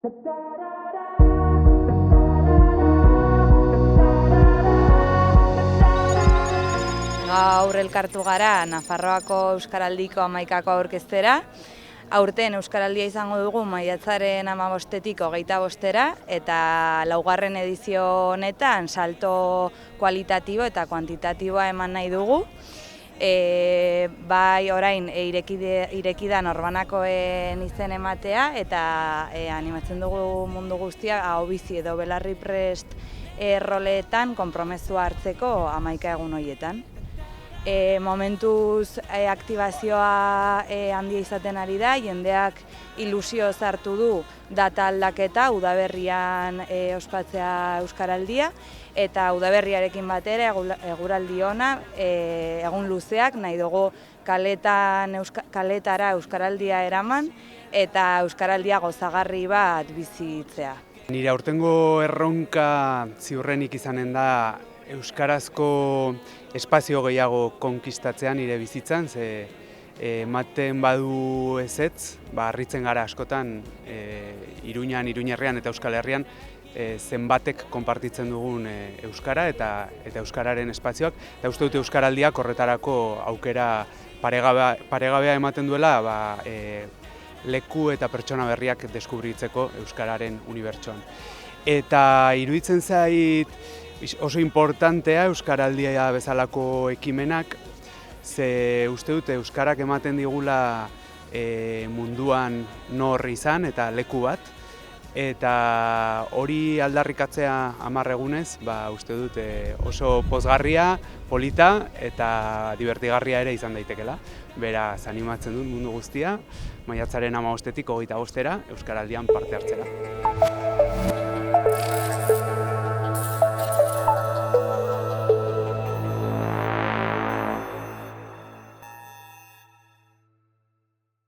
Gaur elkartu gara Nafarroako Euskaraldiko 11ko aurkeztera. Aurten Euskaraldia izango dugu maiatzaren 15-tik 25-era eta laugarren edizio honetan salto kualitatibo eta kuantitatiboa eman nahi dugu. Bai orain ireki da norbanakoen izen ematea eta animatzen dugu mundu guztia aho bizi edo belarri prest roleetan konpromezua hartzeko 11 egun horietan. Momentuz aktibazioa handia izaten ari da, jendeak ilusio hartu du data aldaketa udaberrian ospatzea Euskaraldia eta udaberriarekin batera eguraldi ona, egun luzeak nahi dugu kaletara Euskaraldia eraman eta Euskaraldia gozagarri bat bizitzea. Nire aurtengo erronka ziurrenik izanen da euskarazko espazio gehiago konkistatzea nire bizitzan, ze ematen badu ezetz, harritzen gara askotan Iruñan, Iruñerrian eta Euskal Herrian zenbatek konpartitzen dugun euskara eta euskararen espazioak, eta uste dut Euskaraldiak horretarako aukera paregabea ematen duela leku eta pertsona berriak deskubritzeko euskararen unibertsoan. Eta iruditzen zait oso importantea Euskaraldia bezalako ekimenak, ze uste dute euskarak ematen digula munduan nor izan eta leku bat, eta hori aldarrikatzea 10 egunez, uste dut oso pozgarria, polita eta divertigarria ere izan daitekela. Beraz, animatzen dut mundu guztia, maiatzaren 15-tik 25-era Euskaraldian parte hartzera.